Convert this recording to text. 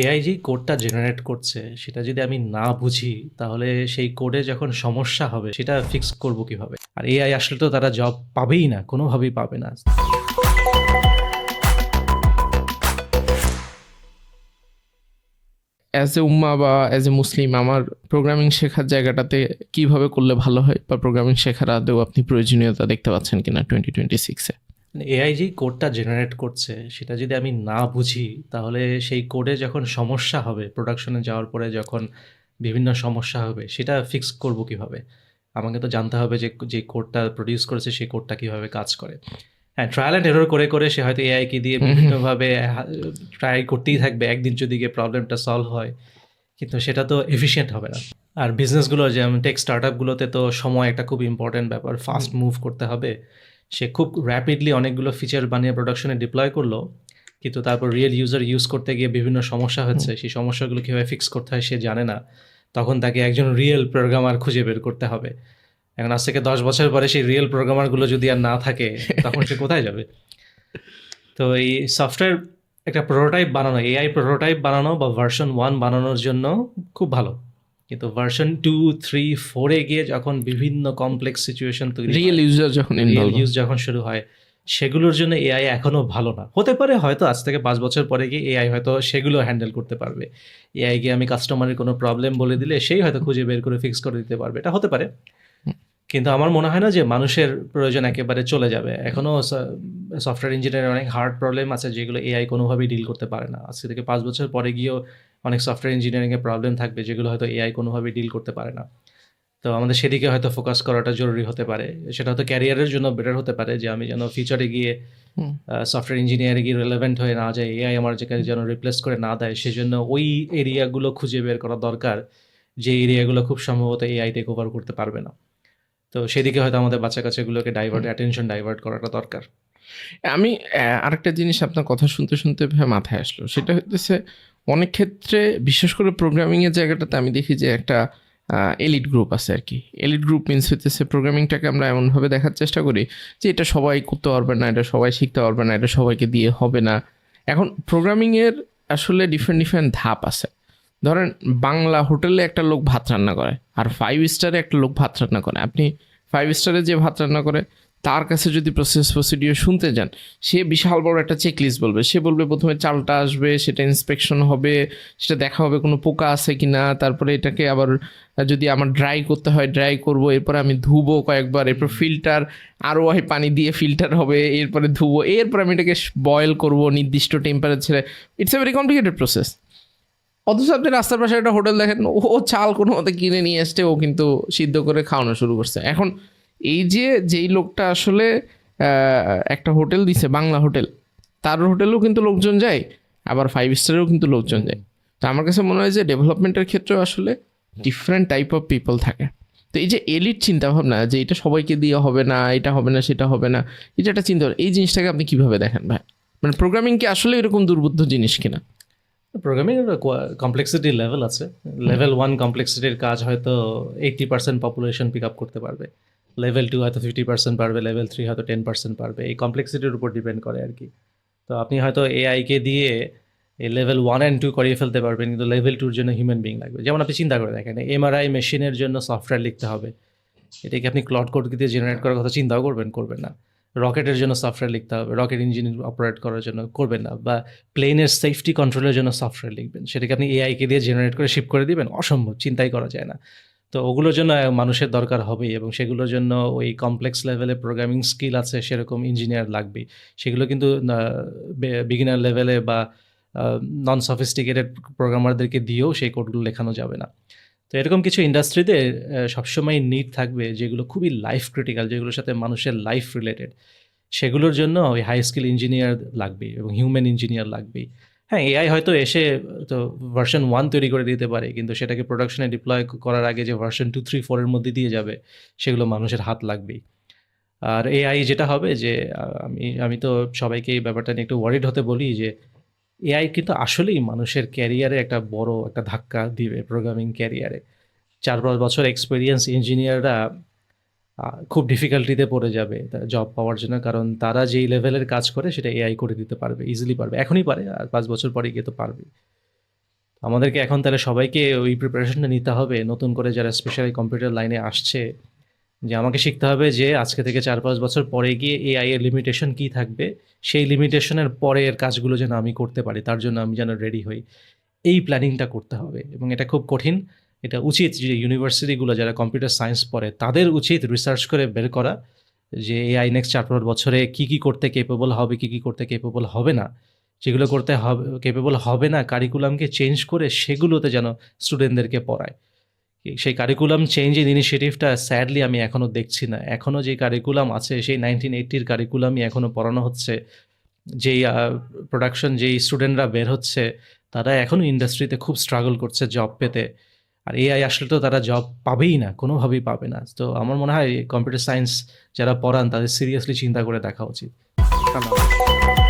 AI যেই কোডটা generate করছে সেটা যদি আমি না বুঝি তাহলে সেই কোডে যখন সমস্যা হবে সেটা ফিক্স করব কিভাবে? আর এআই আসলে তো তারা জব পাবেই না, কোনোভাবেই পাবে না। অ্যাজ এ উম্মা বা অ্যাজ এ মুসলিম আমার প্রোগ্রামিং শেখার জায়গাটাতে কিভাবে করলে ভালো হয় বা প্রোগ্রামিং শেখার আদৌ আপনি প্রয়োজনীয়তা দেখতে পাচ্ছেন কিনা 2026-এ? এআই যেই কোডটা জেনারেট করছে সেটা যদি আমি না বুঝি তাহলে সেই কোডে যখন সমস্যা হবে প্রোডাকশনে যাওয়ার পরে যখন বিভিন্ন সমস্যা হবে সেটা ফিক্স করব কিভাবে? আমাকে তো জানতে হবে যে যে কোডটা প্রডিউস করেছে সেই কোডটা কিভাবে কাজ করে। হ্যাঁ, ট্রায়াল অ্যান্ড এরর করে, করে সে হয়তো এআইকে দিয়ে বিভিন্নভাবে ট্রাই করতেই থাকবে। একদিন যদি গিয়ে প্রবলেমটা সলভ হয়, কিন্তু সেটা তো এফিশিয়েন্ট হবে না। আর বিজনেসগুলো যেমন টেক স্টার্টআপগুলোতে তো সময় একটা খুব ইম্পর্ট্যান্ট ব্যাপার। ফাস্ট মুভ করতে হবে। সে খুব র্যাপিডলি অনেকগুলো ফিচার বানিয়ে প্রোডাকশনে ডিপ্লয় করলো, কিন্তু তারপর রিয়েল ইউজার ইউজ করতে গিয়ে বিভিন্ন সমস্যা হচ্ছে। সেই সমস্যাগুলো কীভাবে ফিক্স করতে হয় সে জানে না। তখন তাকে একজন রিয়েল প্রোগ্রামার খুঁজে বের করতে হবে। এখন আজ থেকে 10 বছর পরে সেই রিয়েল প্রোগ্রামারগুলো যদি আর না থাকে তখন সে কোথায় যাবে? তো এই সফটওয়্যার একটা প্রোটোটাইপ বানানো, এআই প্রোটোটাইপ বানানো বা ভার্সন 1 বানানোর জন্য খুব ভালো। কিন্তু ভার্সন 2, 3, 4 এ গিয়ে যখন বিভিন্ন কমপ্লেক্স সিচুয়েশন তৈরি হয়, রিয়েল ইউজার যখন রিয়েল ইনভলভ ইউজ যখন শুরু হয়, সেগুলোর জন্য এআই এখনো ভালো না। হতে পারে হয়তো আজ থেকে 5 বছর পরে গিয়ে এআই হয়তো সেগুলো হ্যান্ডেল করতে পারবে। এআই কে আমি কাস্টমারের কোনো প্রবলেম বলে দিলে সেই হয়তো খুঁজে বের করে ফিক্স করে দিতে পারবে। এটা হতে পারে। কিন্তু আমার মনে হয় না যে মানুষের প্রয়োজন একেবারে চলে যাবে। এখনো সফটওয়্যার ইঞ্জিনিয়ারের অনেক হার্ড প্রবলেম আছে যেগুলো এআই কোনোভাবেই ডিল করতে পারে না। আজ থেকে 5 বছর পরে গিয়েও অনেক সফটওয়্যার ইঞ্জিনিয়ারিংয়ে প্রবলেম থাকবে যেগুলো হয়তো এআই কোনোভাবেই ডিল করতে পারে না। তো আমাদের সেদিকে হয়তো ফোকাস করাটা জরুরি হতে পারে। সেটা হয়তো ক্যারিয়ারের জন্য বেটার হতে পারে যে আমি যেন ফিউচারে গিয়ে সফটওয়্যার ইঞ্জিনিয়ারে গিয়ে রিলেভেন্ট হয়ে না যায়, এআই আমার যেন রিপ্লেস করে না দেয়, সেজন্য ওই এরিয়াগুলো খুঁজে বের করা দরকার যে এরিয়াগুলো খুব সম্ভবত এআই টেক ওভার করতে পারবে না। তো সেদিকে হয়তো আমাদের বাচ্চা-কাচ্চাগুলোকে অ্যাটেনশন ডাইভার্ট করাটা দরকার। আমি আরেকটা জিনিস আপনার কথা শুনতে শুনতে মাথায় আসলো, সেটা হচ্ছে অনেক ক্ষেত্রে বিশেষ করে প্রোগ্রামিংয়ের জায়গাটাতে আমি দেখি যে একটা এলিট গ্রুপ আছে আর কি। এলিট গ্রুপ মিনস হইতেছে প্রোগ্রামিংটাকে আমরা এমনভাবে দেখার চেষ্টা করি যে এটা সবাই করতে পারবে না, এটা সবাই শিখতে পারবে না, এটা সবাইকে দিয়ে হবে না। এখন প্রোগ্রামিংয়ের আসলে ডিফারেন্ট ডিফারেন্ট ধাপ আছে। ধরেন বাংলা হোটেলে একটা লোক ভাত রান্না করে আর 5 স্টারে একটা লোক ভাত রান্না করে। আপনি 5 স্টারে যে ভাত রান্না করে তার কাছে যদি প্রসিডিওর শুনতে যান, সে বিশাল বড় একটা চেকলিস্ট বলবে। সে বলবে প্রথমে চালটা আসবে, সেটা ইন্সপেকশন হবে, সেটা দেখা হবে কোনো পোকা আছে কি না, তারপরে এটাকে আবার যদি আমার ড্রাই করতে হয় ড্রাই করব, এরপরে আমি ধুবো কয়েকবার, এরপর ফিল্টার আরও পানি দিয়ে ফিল্টার হবে, এরপরে ধুবো, এরপর আমি এটাকে বয়েল করব নির্দিষ্ট টেম্পারেচারে। It's a very complicated process. অথচ আপনি রাস্তার পাশে একটা হোটেল দেখেন, ও চাল কোনো মতে কিনে নিয়ে এসছে, ও কিন্তু সিদ্ধ করে খাওয়ানো শুরু করছে। এখন এই যেই লোকটা আসলে একটা হোটেল দিছে, বাংলা হোটেল, তার হোটেলেও কিন্তু লোকজন যায়, আবার 5 স্টারেও কিন্তু লোকজন যায়। তো আমার কাছে মনে হয় যে ডেভেলপমেন্টের ক্ষেত্রেও আসলে ডিফারেন্ট টাইপ অফ পিপল থাকে। তো এই যে এলিট চিন্তাভাবনা যে এটা সবাইকে দিয়ে হবে না, এটা হবে না, সেটা হবে না, এটা একটা চিন্তা, এই জিনিসটাকে আপনি কীভাবে দেখেন ভাই? মানে প্রোগ্রামিং কি আসলে এরকম দুর্বোধ্য জিনিস কিনা? প্রোগ্রামিং এর কমপ্লেক্সিটি লেভেল আছে। লেভেল 1 কমপ্লেক্সিটির কাজ হয়তো 80% পপুলেশন পিক আপ করতে পারবে। লেভেল 2 হয়তো 50% পারবে, লেভেল 3 হয়তো 10% পারবে। এই কমপ্লেক্সিটির উপর ডিপেন্ড করে আর কি। তো আপনি হয়তো এআইকে দিয়ে এই লেভেল 1 অ্যান্ড 2 করিয়ে ফেলতে পারবেন, কিন্তু লেভেল 2 এর জন্য হিউম্যান বিং লাগবে। যেমন আপনি চিন্তা করে দেখেন, এমআরআই মেশিনের জন্য সফটওয়্যার লিখতে হবে। এটাকে আপনি ক্লড কোড দিয়ে জেনারেট করার কথা চিন্তাও করবেন না। রকেটের জন্য সফটওয়্যার লিখতে হবে, রকেট ইঞ্জিন অপারেট করার জন্য করবেন না। বা প্লেনের সেফটি কন্ট্রোলের জন্য সফটওয়্যার লিখবেন, সেটাকে আপনি এআইকে দিয়ে জেনারেট করে শিপ করে দিবেন, অসম্ভব, চিন্তাই করা যায় না। তো ওগুলোর জন্য মানুষের দরকার হবেই, এবং সেগুলোর জন্য ওই কমপ্লেক্স লেভেলে প্রোগ্রামিং স্কিল আছে সেরকম ইঞ্জিনিয়ার লাগবেই। সেগুলো কিন্তু বিগিনার লেভেলে বা নন সফিস্টিকেটেড প্রোগ্রামারদেরকে দিয়েও সেই কোডগুলো লেখানো যাবে না। তো এরকম কিছু ইন্ডাস্ট্রিতে সবসময় নিড থাকবে যেগুলো খুবই লাইফ ক্রিটিক্যাল, যেগুলোর সাথে মানুষের লাইফ রিলেটেড। সেগুলোর জন্য ওই হাই স্কিল ইঞ্জিনিয়ার লাগবেই এবং হিউম্যান ইঞ্জিনিয়ার লাগবেই। হ্যাঁ, এআই হয়তো এসে তো ভার্সন 1 তৈরি করে দিতে পারে, কিন্তু সেটাকে প্রোডাকশনে ডিপ্লয় করার আগে যে ভার্সন 2, 3, 4 এর মধ্যে দিয়ে যাবে, সেগুলো মানুষের হাত লাগবেই। আর এআই যেটা হবে যে আমি তো সবাইকে এই ব্যাপারটা নিয়ে একটু ওয়ারিড হতে বলি যে এআই কিন্তু আসলেই মানুষের ক্যারিয়ারে একটা বড় একটা ধাক্কা দিবে প্রোগ্রামিং ক্যারিয়ারে। 4-5 বছর এক্সপেরিয়েন্স ইঞ্জিনিয়াররা খুব ডিফিকাল্টিতে পড়ে যাবে জব পাওয়ার জন্য, কারণ তারা যেই লেভেলের কাজ করে সেটা এআই করে দিতে পারবে, ইজিলি পারবে, এখনই পারে, আর 5 বছর পরে গিয়ে তো পারবে। আমাদেরকে এখন তাহলে সবাইকে ওই প্রিপারেশনটা নিতে হবে, নতুন করে যারা স্পেশালি কম্পিউটার লাইনে আসছে, যে আমাকে শিখতে হবে যে আজকে থেকে 4-5 বছর পরে গিয়ে এআই এর লিমিটেশন কী থাকবে, সেই লিমিটেশনের পরের কাজগুলো যেন আমি করতে পারি, তার জন্য আমি যেন রেডি হই। এই প্ল্যানিংটা করতে হবে এবং এটা খুব কঠিন। এটা উচিত যে ইউনিভার্সিটিগুলো যারা কম্পিউটার সায়েন্স পড়ে তাদের উচিত রিসার্চ করে বের করা যে এআই নেক্সট 4-5 বছরে কী করতে কেপেবল হবে, কী করতে কেপেবল হবে না। যেগুলো করতে হবে কেপেবল হবে না, কারিকুলামকে চেঞ্জ করে সেগুলোতে যেন স্টুডেন্টদেরকে পড়ায়। সেই কারিকুলাম চেঞ্জের ইনিশিয়েটিভটা স্যাডলি আমি এখনও দেখছি না। এখনও যে কারিকুলাম আছে সেই 1980 কারিকুলামই এখনও পড়ানো হচ্ছে। যেই প্রোডাকশন যেই স্টুডেন্টরা বের হচ্ছে তারা এখনও ইন্ডাস্ট্রিতে খুব স্ট্রাগল করছে জব পেতে। আর এআই আসলে তো তারা জব পাবেই না, কোনোভাবেই পাবে না। তো আমার মনে হয় কম্পিউটার সায়েন্স যারা পড়ান তাদের সিরিয়াসলি চিন্তা করে দেখা উচিত। ধন্যবাদ।